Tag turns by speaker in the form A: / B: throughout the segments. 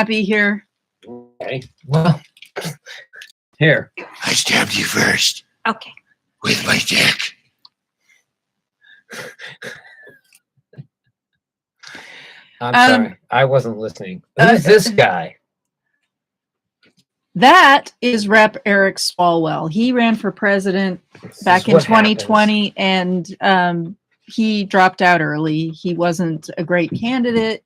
A: happy here?
B: Okay. Well, here.
C: I stabbed you first.
A: Okay.
C: With my dick.
B: I'm sorry. I wasn't listening. Who's this guy?
A: That is Rep. Eric Swalwell. He ran for president back in 2020, and he dropped out early. He wasn't a great candidate,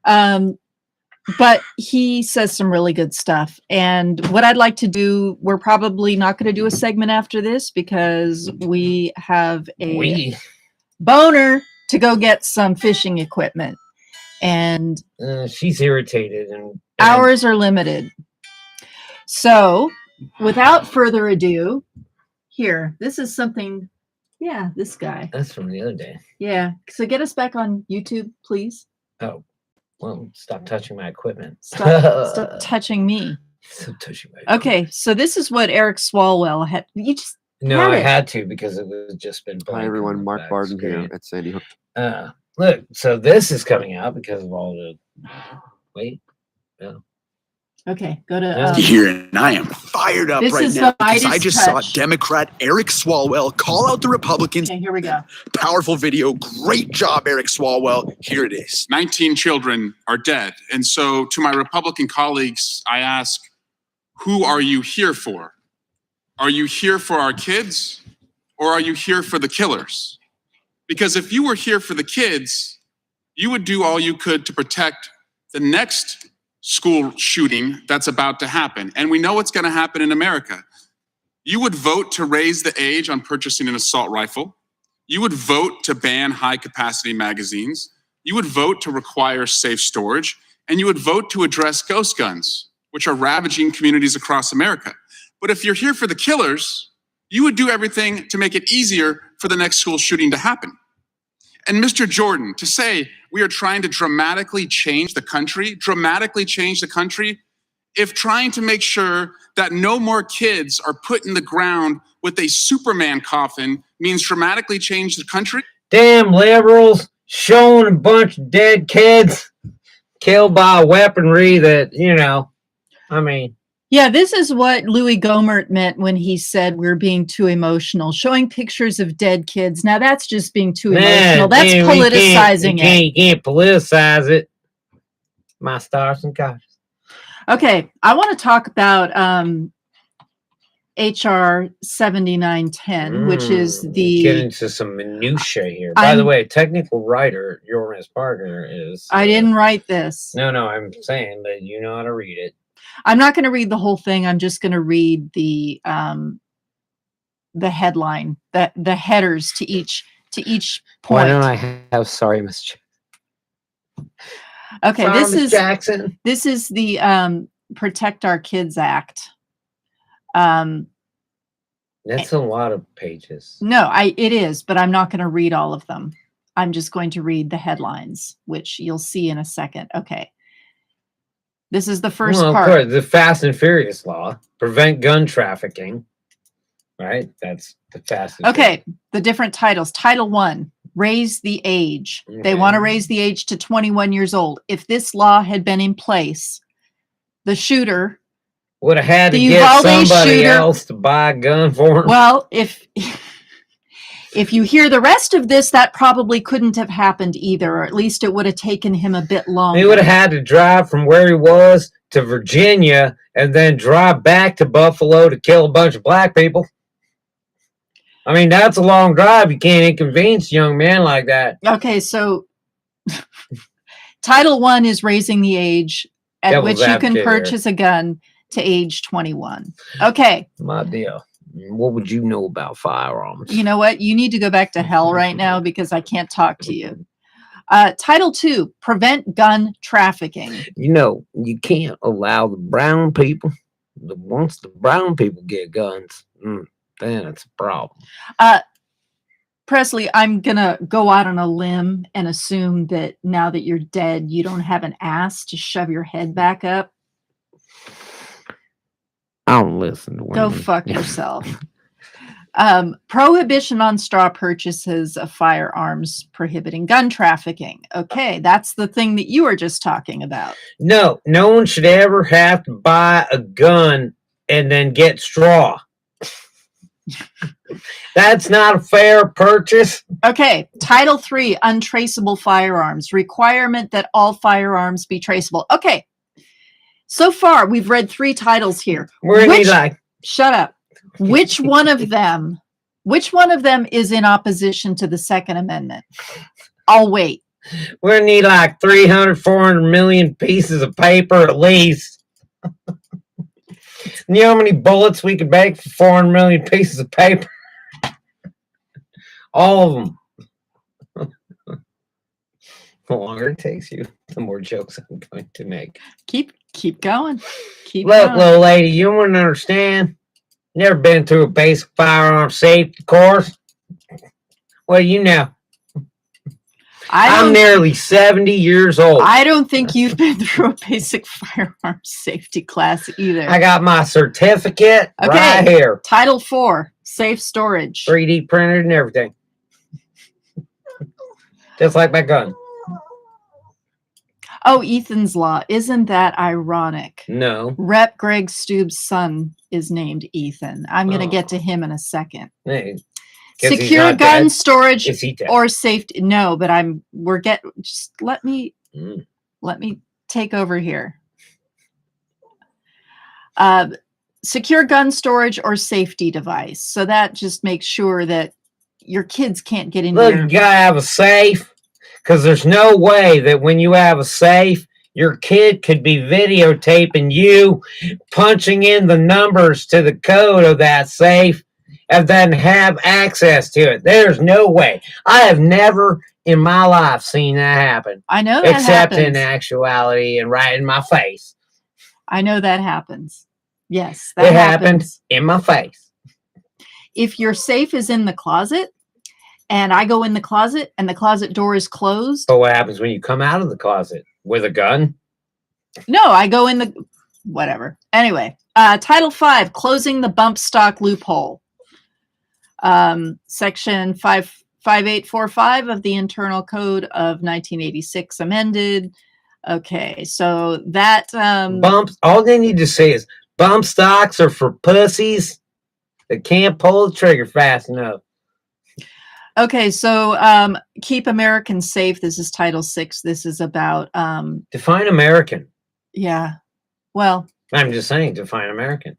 A: but he says some really good stuff. And what I'd like to do, we're probably not going to do a segment after this because we have a boner to go get some fishing equipment. And
B: she's irritated, and
A: hours are limited. So, without further ado, here, this is something, yeah, this guy.
B: That's from the other day.
A: Yeah. So get us back on YouTube, please.
B: Oh, well, stop touching my equipment.
A: Stop touching me.
B: Stop touching my equipment.
A: Okay, so this is what Eric Swalwell had. You just
B: I had to because it was just been.
D: Hi everyone, Mark Barden here at Sandy Hook.
B: Look, so this is coming out because of all the. Wait. No.
A: Okay, go to.
C: Here, and I am fired up right now because I just saw Democrat Eric Swalwell call out the Republicans.
A: Okay, here we go.
C: Powerful video. Great job, Eric Swalwell. Here it is.
E: 19 children are dead. And so to my Republican colleagues, I ask, who are you here for? Are you here for our kids or are you here for the killers? Because if you were here for the kids, you would do all you could to protect the next school shooting that's about to happen. And we know what's going to happen in America. You would vote to raise the age on purchasing an assault rifle. You would vote to ban high-capacity magazines. You would vote to require safe storage. And you would vote to address ghost guns, which are ravaging communities across America. But if you're here for the killers, you would do everything to make it easier for the next school shooting to happen. And Mr. Jordan, to say we are trying to dramatically change the country, if trying to make sure that no more kids are put in the ground with a Superman coffin means dramatically change the country.
B: Damn liberals showing a bunch of dead kids killed by weaponry that, I mean.
A: Yeah, this is what Louis Gohmert meant when he said we're being too emotional, showing pictures of dead kids. Now that's just being too emotional. That's politicizing it.
B: You can't politicize it. My stars and guys.
A: Okay, I want to talk about HR 7910, which is the...
B: Get into some minutiae here. By the way, technical writer, Youre partner is...
A: I didn't write this.
B: No, I'm saying that you know how to read it.
A: I'm not going to read the whole thing. I'm just going to read the headline, the headers to each point.
B: Why don't I have sorry, Miss Jackson?
A: Okay,
B: sorry, Miss Jackson.
A: This is the Protect Our Kids Act.
B: That's a lot of pages.
A: No, it is, but I'm not going to read all of them. I'm just going to read the headlines, which you'll see in a second. Okay. This is the first part. Of course,
B: the Fast and Furious law, prevent gun trafficking, right? That's the Fast and Furious.
A: The different titles. Title 1, raise the age. Okay. They want to raise the age to 21 years old. If this law had been in place, the shooter
B: would have had to get somebody else to buy a gun for him.
A: Well, if you hear the rest of this, that probably couldn't have happened either, or at least it would have taken him a bit longer.
B: He would have had to drive from where he was to Virginia and then drive back to Buffalo to kill a bunch of black people. I mean, that's a long drive. You can't inconvenience a young man like that.
A: Okay, so Title 1 is raising the age at which you can purchase a gun to age 21. Okay.
B: My deal. What would you know about firearms?
A: You know what? You need to go back to hell right now because I can't talk to you. Title 2, prevent gun trafficking.
B: You can't allow the brown people, once the brown people get guns, then it's a problem.
A: Presley, I'm going to go out on a limb and assume that now that you're dead, you don't have an ass to shove your head back up.
B: I don't listen to women.
A: Go fuck yourself. Prohibition on straw purchases of firearms, prohibiting gun trafficking. Okay, that's the thing that you were just talking about.
B: No, no one should ever have to buy a gun and then get straw. That's not a fair purchase.
A: Okay, Title III, untraceable firearms, requirement that all firearms be traceable. Okay, so far we've read 3 titles here. Shut up. Which one of them is in opposition to the Second Amendment? I'll wait.
B: We're gonna need like 300, 400 million pieces of paper at least. You know how many bullets we could make for 400 million pieces of paper? All of them. The longer it takes you, the more jokes I'm going to make.
A: Keep going. Keep
B: Look,
A: going.
B: little lady, you wouldn't understand. Never been through a basic firearm safety course. Well, you know. I'm nearly 70 years old.
A: I don't think you've been through a basic firearm safety class either.
B: I got my certificate right here.
A: Title IV, safe storage.
B: 3D printed and everything. Just like my gun.
A: Oh, Ethan's Law. Isn't that ironic?
B: No.
A: Rep. Greg Stubbs' son is named Ethan. I'm going to get to him in a second.
B: Hey,
A: secure gun storage or safety. No, but just let me take over here. Secure gun storage or safety device. So that just makes sure that your kids can't get in
B: Look,
A: there.
B: you gotta have a safe, because there's no way that when you have a safe, your kid could be videotaping you punching in the numbers to the code of that safe and then have access to it. There's no way. I have never in my life seen that happen.
A: I know that
B: except
A: happens.
B: in actuality and right in my face.
A: I know that happens. Yes,
B: that happened in my face.
A: If your safe is in the closet and I go in the closet and the closet door is closed.
B: But what happens when you come out of the closet? With a gun?
A: No, I go in the whatever. Anyway, Title V, closing the bump stock loophole. Section 5845 of the Internal Code of 1986 amended. Okay, so that
B: bumps. All they need to say is bump stocks are for pussies that can't pull the trigger fast enough.
A: Okay, so keep Americans safe. This is Title VI. This is about
B: define American.
A: Yeah. Well,
B: I'm just saying define American.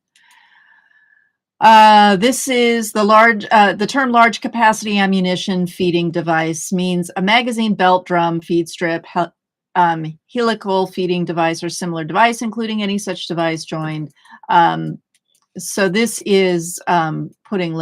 A: This is the term large capacity ammunition feeding device means a magazine, belt, drum, feed strip, helical feeding device or similar device, including any such device joined. So this is putting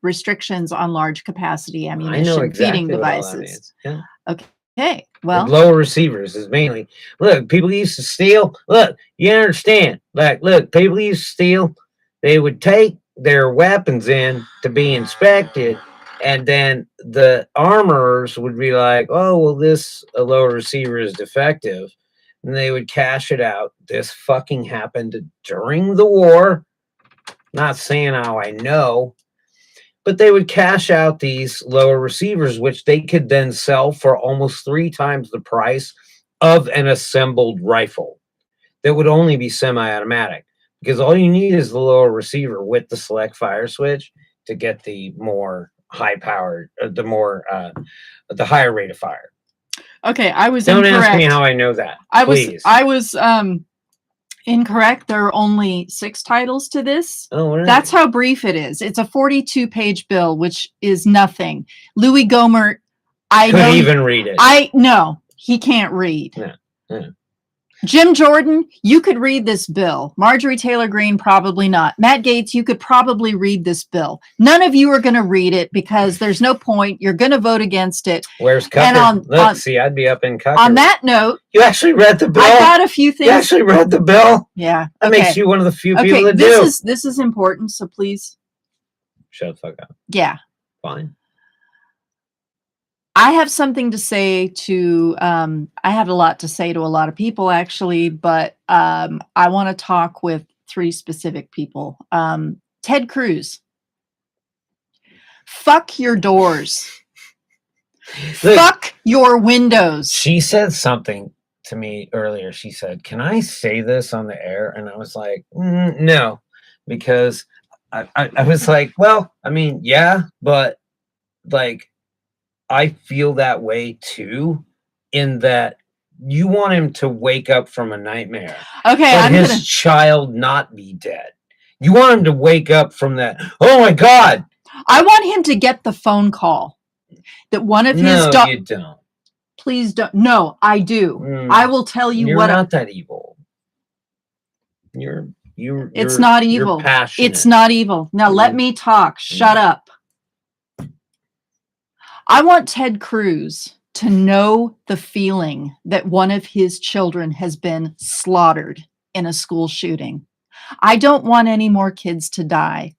A: restrictions on large capacity ammunition feeding devices.
B: Yeah.
A: Okay. Well,
B: lower receivers is mainly, look, people used to steal. Look, you understand. Like, look, people used to steal. They would take their weapons in to be inspected, and then the armorers would be like, oh, well, this lower receiver is defective. And they would cash it out. This fucking happened during the war. Not saying how I know, but they would cash out these lower receivers, which they could then sell for almost 3 times the price of an assembled rifle that would only be semi-automatic, because all you need is the lower receiver with the select fire switch to get the more high-powered, the higher rate of fire.
A: Okay, I was
B: Don't
A: incorrect.
B: ask me how I know that.
A: I
B: was
A: incorrect. There are only 6 titles to this.
B: Oh, right.
A: That's how brief it is. It's a 42-page bill, which is nothing. Louis Gohmert, I
B: could
A: know
B: even read it.
A: No, he can't read.
B: No.
A: Jim Jordan, you could read this bill. Marjorie Taylor Greene, probably not. Matt Gaetz, you could probably read this bill. None of you are going to read it because there's no point. You're going to vote against it.
B: Where's Cucker? Let's see, I'd be up in Cucker.
A: On that note,
B: you actually read the bill?
A: I got a few things.
B: You actually read the bill?
A: Yeah.
B: That makes you one of the few people that
A: do. This is important, so please.
B: Shut the fuck up.
A: Yeah.
B: Fine.
A: I have something to say to, I have a lot to say to a lot of people actually, but I want to talk with 3 specific people. Ted Cruz. Fuck your doors.
B: Look,
A: Fuck your windows.
B: she said something to me earlier. She said, "Can I say this on the air?" And I was like, "No," because I was like, "Well, I mean, yeah, but like, I feel that way too, in that you want him to wake up from a nightmare,
A: Okay,
B: but
A: I'm
B: his
A: gonna.
B: child not be dead. You want him to wake up from that. Oh my God!
A: I want him to get the phone call that one of his
B: No, you don't.
A: Please don't. No, I do. I will tell you
B: You're
A: what.
B: not that evil.
A: It's not evil.
B: You're passionate.
A: It's not evil. Now let me talk. Shut up. I want Ted Cruz to know the feeling that one of his children has been slaughtered in a school shooting. I don't want any more kids to die.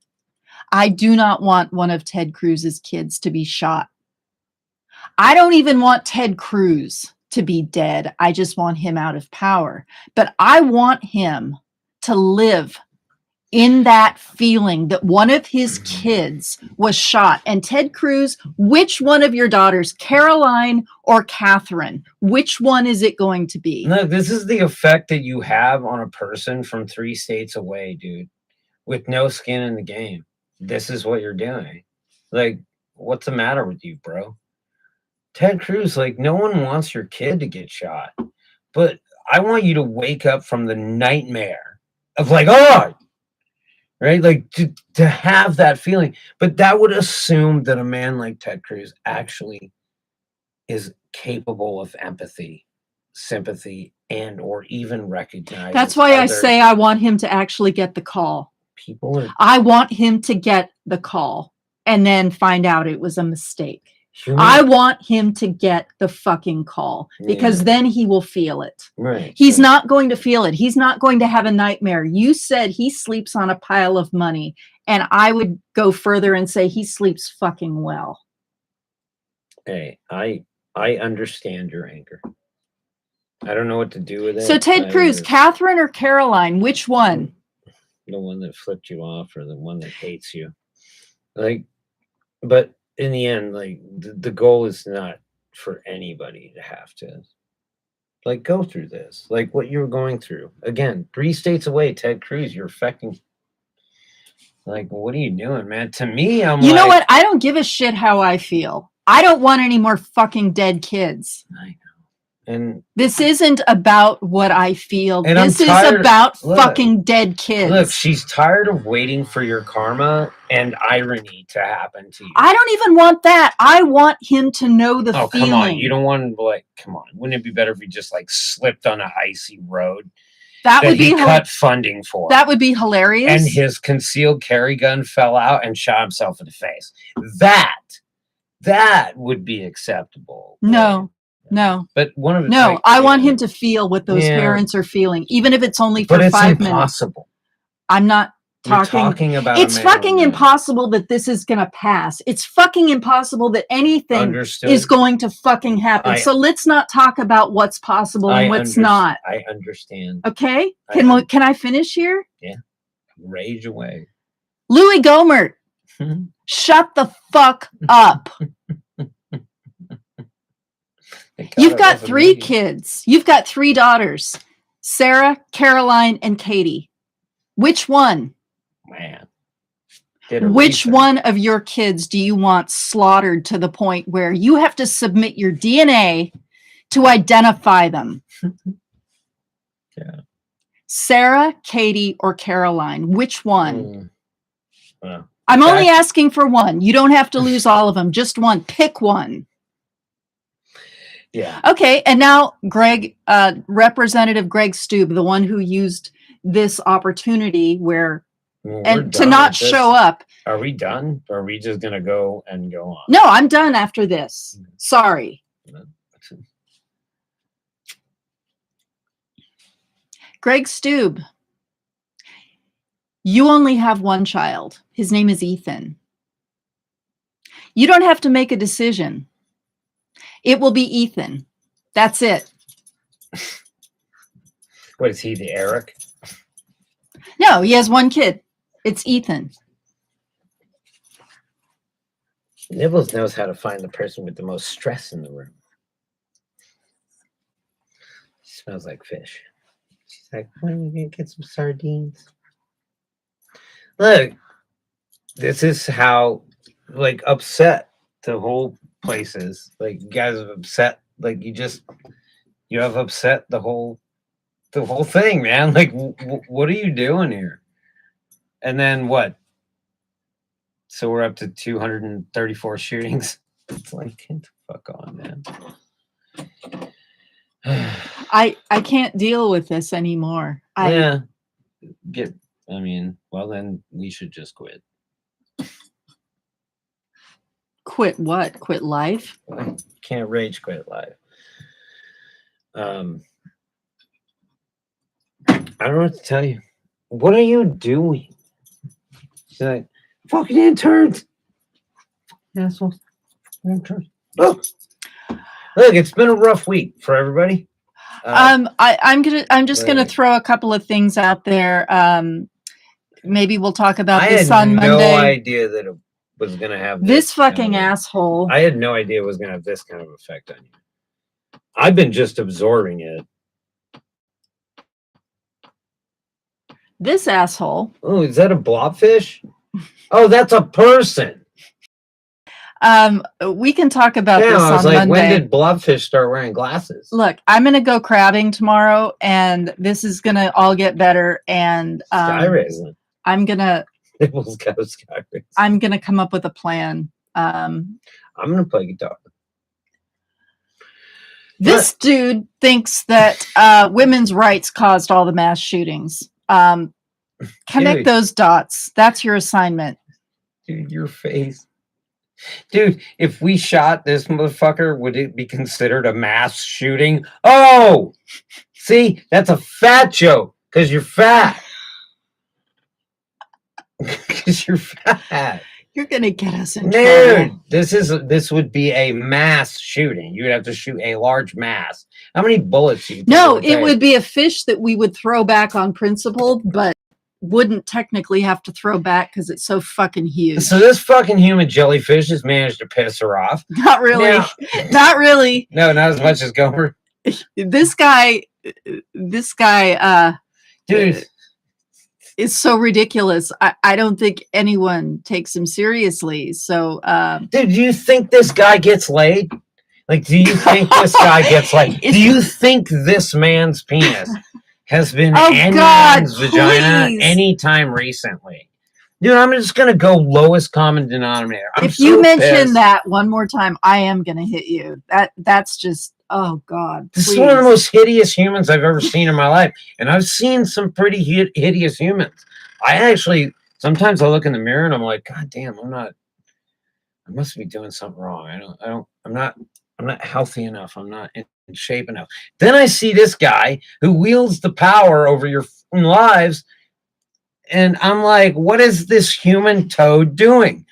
A: I do not want one of Ted Cruz's kids to be shot. I don't even want Ted Cruz to be dead. I just want him out of power. But I want him to live in that feeling that one of his kids was shot. And Ted Cruz, which one of your daughters, Caroline or Catherine, which one is it going to be?
B: Look, this is the effect that you have on a person from 3 states away, dude, with no skin in the game. This is what you're doing. Like, what's the matter with you, bro? Ted Cruz, like, no one wants your kid to get shot, but I want you to wake up from the nightmare of like, oh, right? Like to have that feeling. But that would assume that a man like Ted Cruz actually is capable of empathy, sympathy, and or even recognize.
A: That's why I say I want him to actually get the call. I want him to get the call and then find out it was a mistake. I want him to get the fucking call because then he will feel it.
B: Right.
A: He's not going to feel it. He's not going to have a nightmare. You said he sleeps on a pile of money, and I would go further and say he sleeps fucking well.
B: Hey, I understand your anger. I don't know what to do with it.
A: So Ted Cruz, Catherine or Caroline, which one?
B: The one that flipped you off or the one that hates you. Like, but in the end, like the goal is not for anybody to have to like go through this, like what you're going through. Again, 3 states away, Ted Cruz, you're affecting. Like, what are you doing, man? To me,
A: you know what? I don't give a shit how I feel. I don't want any more fucking dead kids.
B: I know. And
A: this isn't about what I feel. This is about fucking dead kids.
B: Look, she's tired of waiting for your karma and irony to happen to you.
A: I don't even want that. I want him to know the feeling.
B: Come on. You don't want to, like, come on. Wouldn't it be better if he just, like, slipped on an icy road?
A: That would be
B: cut funding for.
A: That would be hilarious.
B: And his concealed carry gun fell out and shot himself in the face. That would be acceptable.
A: No. No.
B: But one of
A: no, I want him to feel what those parents are feeling, even if it's only for 5 minutes.
B: But it's impossible.
A: I'm not talking
B: about
A: it's fucking impossible that this is going to pass. It's fucking impossible that anything is going to fucking happen. So let's not talk about what's possible and what's not.
B: I understand.
A: Okay? Can I finish here?
B: Yeah. Rage away.
A: Louis Gohmert, shut the fuck up. You've got 3 kids. You've got 3 daughters. Sarah, Caroline, and Katie. Which one?
B: Man.
A: Which one of your kids do you want slaughtered to the point where you have to submit your DNA to identify them?
B: Yeah.
A: Sarah, Katie, or Caroline? Which one?
B: Well,
A: I'm only asking for one. You don't have to lose all of them. Just one. Pick one.
B: Yeah.
A: Okay. And now, Greg, Representative Greg Stube, the one who used this opportunity to not show up.
B: Are we done? Or are we just going to go on?
A: No, I'm done after this. Sorry. Greg Stube, you only have one child. His name is Ethan. You don't have to make a decision. It will be Ethan. That's it.
B: What is he, the Eric?
A: No, he has one kid. It's Ethan.
B: Nibbles knows how to find the person with the most stress in the room. Smells like fish. She's like, when are we gonna get some sardines? Look, this is how like upset the whole place is. Like you guys have upset. Like you have upset the whole thing, man. Like what are you doing here? And then what? So we're up to 234 shootings. It's like, get the fuck on, man.
A: I can't deal with this anymore.
B: I mean, well then we should just quit.
A: Quit what? Quit life?
B: I can't rage quit life. I don't know what to tell you. What are you doing? She's like, fucking interns. Assholes. Interns. Look, it's been a rough week for everybody.
A: I'm just gonna throw a couple of things out there. Maybe we'll talk about this on Monday.
B: I had no idea that it was gonna have
A: this fucking asshole.
B: I had no idea it was gonna have this kind of effect on you. I've been just absorbing it.
A: This asshole.
B: Oh, is that a blobfish? Oh, that's a person.
A: We can talk about this
B: I was
A: on
B: like,
A: Monday.
B: when did blobfish start wearing glasses?
A: Look, I'm gonna go crabbing tomorrow, and this is gonna all get better. And
B: Sky racing.
A: I'm gonna I'm gonna come up with a plan.
B: I'm gonna play guitar.
A: This dude thinks that women's rights caused all the mass shootings. Connect those dots. That's your assignment.
B: Dude, your face. Dude, if we shot this motherfucker, would it be considered a mass shooting? Oh! See, that's a fat joke, because you're fat. Because you're fat.
A: You're gonna get us in trouble.
B: Dude, this would be a mass shooting. You would have to shoot a large mass. How many bullets do you think?
A: No, it would be a fish that we would throw back on principle, but wouldn't technically have to throw back because it's so fucking huge.
B: So this fucking human jellyfish has managed to piss her off.
A: Not really. Now, not really.
B: No, not as much as Gomer.
A: This guy,
B: dude,
A: is so ridiculous. I don't think anyone takes him seriously. So,
B: dude, do you think this guy gets laid? Like, do you think this guy gets laid? Do you think this man's penis has been anyone's vagina anytime recently? Dude, I'm just gonna go lowest common denominator.
A: If you mention that one more time, I am gonna hit you. That's just, oh God.
B: This is one of the most hideous humans I've ever seen in my life, and I've seen some pretty hideous humans. I actually sometimes I look in the mirror and I'm like, God damn, I must be doing something wrong. I'm not healthy enough. I'm not in shape enough. Then I see this guy who wields the power over your lives, and I'm like, what is this human toad doing?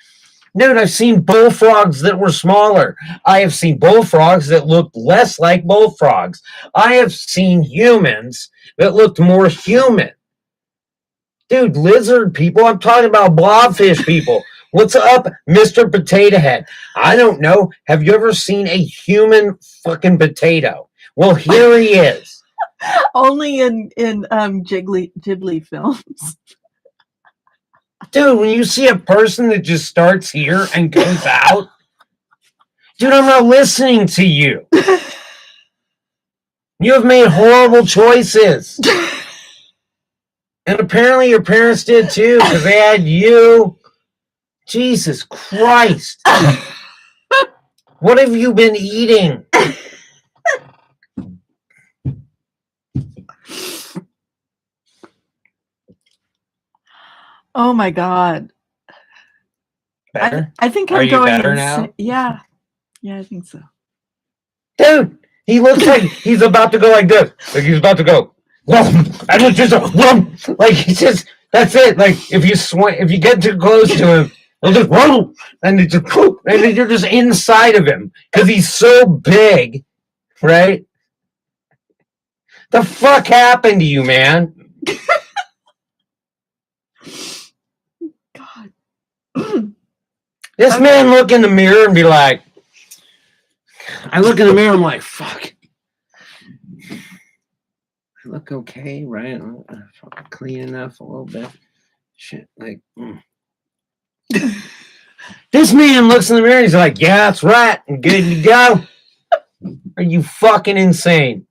B: Dude, I've seen bullfrogs that were smaller. I have seen bullfrogs that looked less like bullfrogs. I have seen humans that looked more human. Dude, lizard people. I'm talking about blobfish people. What's up, Mr. Potato Head? I don't know. Have you ever seen a human fucking potato? Well, here he is.
A: Only in Ghibli films.
B: Dude, when you see a person that just starts here and goes out, dude, I'm not listening to you. You have made horrible choices. And apparently your parents did too, because they had you. Jesus Christ. What have you been eating?
A: Oh my God.
B: Better?
A: I think
B: I'm
A: going
B: better now?
A: Yeah. Yeah, I think so.
B: Dude, he looks like he's about to go like this. Like he's about to go. And it's just a like he's just that's it. Like if you get too close to him, he'll just and it's just poop, and then you're just inside of him because he's so big, right? The fuck happened to you, man?
A: God.
B: This man look in the mirror and be like, I look in the mirror, I'm like, fuck. I look okay, right? I'm clean enough a little bit. Shit, like, This man looks in the mirror and he's like, yeah, that's right. I'm good to go. Are you fucking insane?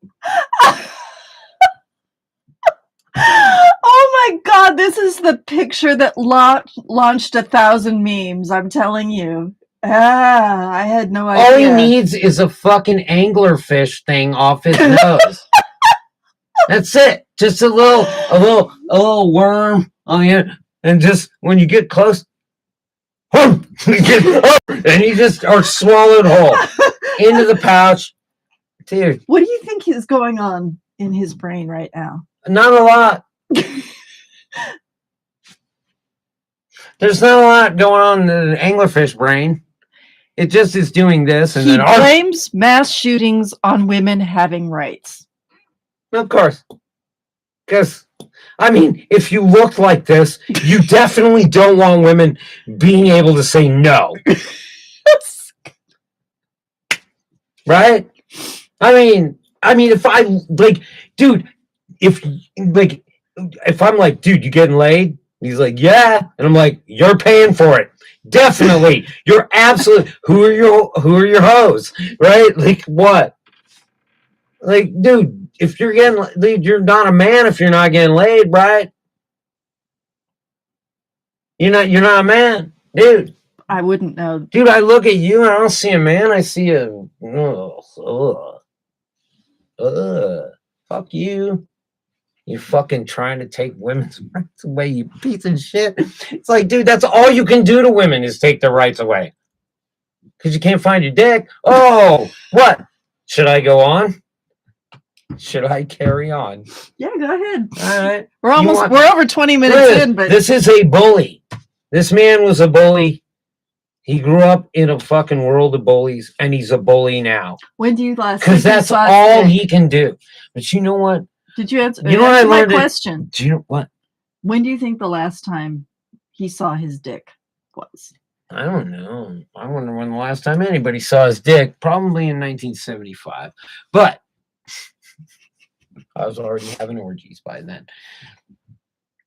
A: Oh my God, this is the picture that launched 1,000 memes. I'm telling you. I had no idea.
B: All he needs is a fucking anglerfish thing off his nose. That's it. Just a little worm on the end, and just when you get close, and you just are swallowed whole into the pouch, dude.
A: What do you think is going on in his brain right now?
B: Not a lot. There's not a lot going on in the anglerfish brain. It just is doing this, and
A: he
B: then
A: blames mass shootings on women having rights.
B: Of course, because I mean, if you look like this, you definitely don't want women being able to say no, right? I mean, if I like, dude, if I'm like, dude, you getting laid? He's like, yeah, and I'm like, you're paying for it. Definitely, you're absolutely. Who are your hoes, right? Like what? Like, dude, if you're getting, dude, you're not a man if you're not getting laid, right? You're not a man, dude.
A: I wouldn't know,
B: dude. I look at you and I don't see a man. I see a fuck you. You're fucking trying to take women's rights away, you piece of shit. It's like, dude, that's all you can do to women is take their rights away. Because you can't find your dick. Oh, what? Should I go on? Should I carry on?
A: Yeah, go ahead.
B: All right.
A: We're over 20 minutes in, but
B: this is a bully. This man was a bully. He grew up in a fucking world of bullies, and he's a bully now.
A: When do you last?
B: Because that's all he can do. But you know what?
A: Did you answer?
B: You know what I learned?
A: My question.
B: Do you know what?
A: When do you think the last time he saw his dick was?
B: I don't know. I wonder when the last time anybody saw his dick. Probably in 1975. But I was already having orgies by then.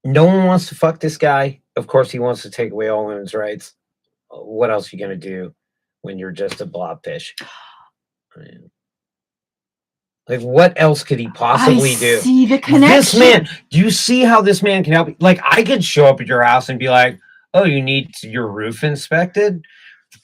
B: No one wants to fuck this guy. Of course, he wants to take away all women's rights. What else are you going to do when you're just a blobfish? Like, what else could he possibly do?
A: See the connection.
B: This man, do you see how this man can help you? Like, I could show up at your house and be like, oh, you need your roof inspected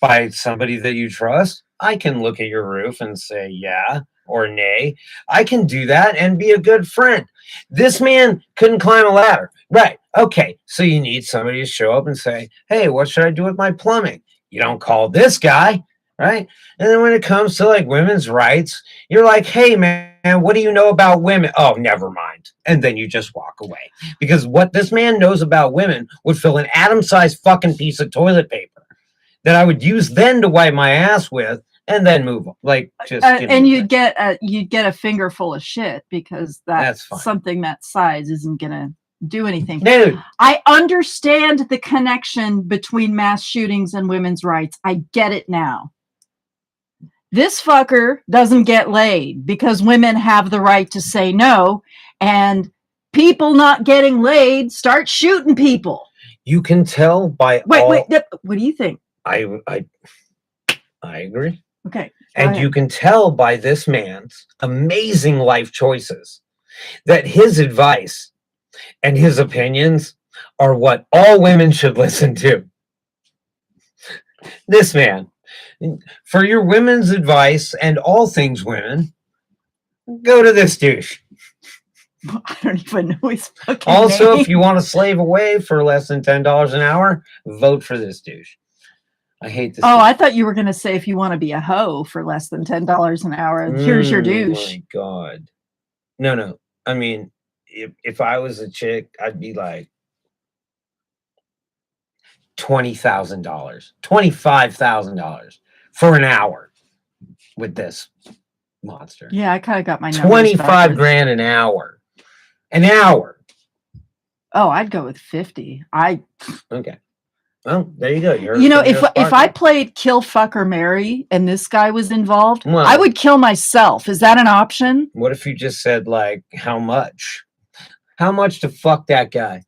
B: by somebody that you trust? I can look at your roof and say, yeah or nay. I can do that and be a good friend. This man couldn't climb a ladder. Right. Okay. So you need somebody to show up and say, hey, what should I do with my plumbing? You don't call this guy. Right. And then when it comes to like women's rights, you're like, hey, man, what do you know about women? Oh, never mind. And then you just walk away because what this man knows about women would fill an atom-sized fucking piece of toilet paper that I would use then to wipe my ass with and then move on. Like, just
A: and you'd get a finger full of shit because that's something that size isn't going to do anything.
B: Dude.
A: I understand the connection between mass shootings and women's rights. I get it now. This fucker doesn't get laid because women have the right to say no, and people not getting laid start shooting people.
B: You can tell by
A: wait. What do you think?
B: I agree.
A: Okay.
B: And you can tell by this man's amazing life choices that his advice and his opinions are what all women should listen to. This man. For your women's advice and all things women, go to this douche.
A: I don't even know his fucking
B: Also,
A: name.
B: if you want to slave away for less than $10 an hour, vote for this douche. I hate this.
A: Oh, I thought you were going to say if you want to be a hoe for less than $10 an hour, here's your douche.
B: Oh, my God. No. I mean, if I was a chick, I'd be like, $20,000, $25,000 for an hour with this monster.
A: Yeah, I kind of got my numbers
B: 25 grand an hour. An hour.
A: Oh, I'd go with 50.
B: Okay. Well, there you go.
A: You know, if I played kill, fuck, or marry, and this guy was involved,
B: well,
A: I would kill myself. Is that an option?
B: What if you just said like, how much? How much to fuck that guy?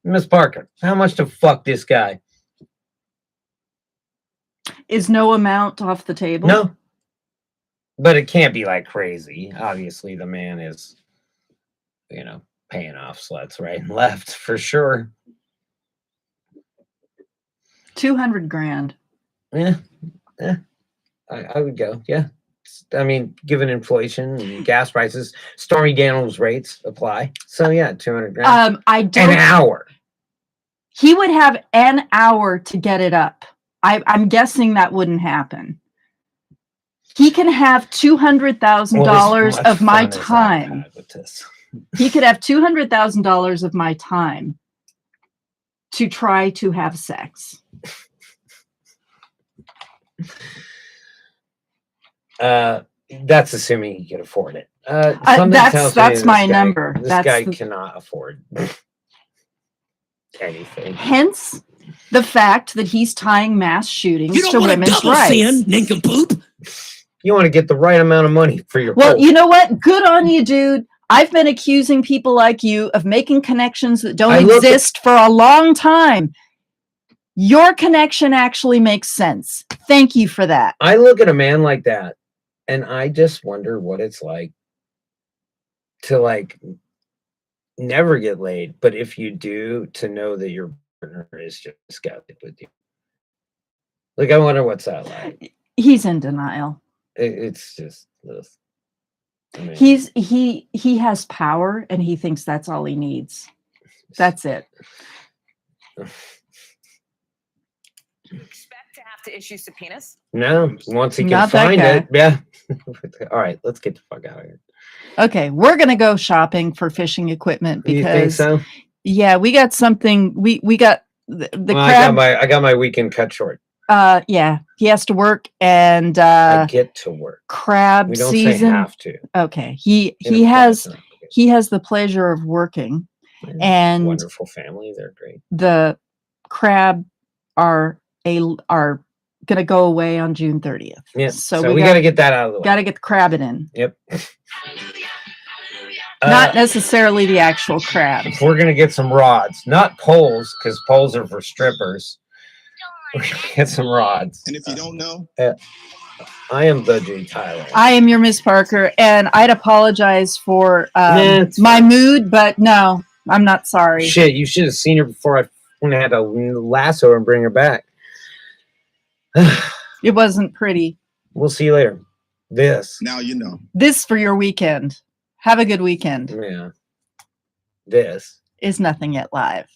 B: Miss Parker, how much to fuck this guy?
A: Is no amount off the table?
B: No. But it can't be like crazy. Obviously, the man is, you know, paying off sluts right and left for sure.
A: 200 grand.
B: Yeah. I would go. Yeah. I mean, given inflation and gas prices, Stormy Daniels rates apply. So yeah, 200 grand.
A: I don't.
B: An hour.
A: He would have an hour to get it up. I'm guessing that wouldn't happen. He can have $200,000 of my time. He could have $200,000 of my time to try to have sex.
B: That's assuming he can afford it.
A: That's my number.
B: This guy cannot afford anything.
A: Hence the fact that he's tying mass shootings to women's rights.
F: Sin, nincompoop.
B: You want to get the right amount of money for your
A: Well, you know what? Good on you, dude. I've been accusing people like you of making connections that don't exist for a long time. Your connection actually makes sense. Thank you for that.
B: I look at a man like that and I just wonder what it's like to like never get laid, but if you do, to know that your partner is just scouted with you. Like, I wonder what's that like.
A: He's in denial.
B: It's just this. I mean,
A: he has power and he thinks that's all he needs. That's it.
G: Expect to have to issue subpoenas?
B: No, once he can find it. Yeah. All right, let's get the fuck out of here.
A: Okay, we're gonna go shopping for fishing equipment because
B: you think so?
A: Yeah, we got something. We got the crab.
B: I got my weekend cut short.
A: Yeah, he has to work and
B: I get to work.
A: Crab
B: we don't
A: season.
B: Say have to.
A: Okay, he has the pleasure of working, and
B: wonderful family. They're great.
A: The crab are gonna go away on June 30th.
B: Yeah,
A: so
B: we got to get that out of the way.
A: Got to get the crabbing in.
B: Yep.
A: Not necessarily the actual crab.
B: If we're gonna get some rods, not poles, because poles are for strippers. We're gonna get some rods.
C: And if you don't know,
B: I am the J. Tyler.
A: I am your Miss Parker, and I'd apologize for my mood, but no, I'm not sorry.
B: Shit, you should have seen her before I had to lasso her and bring her back.
A: It wasn't pretty.
B: We'll see you later.
C: Now you know.
A: This for your weekend. Have a good weekend.
B: Yeah. This
A: is Nothing Yet Live.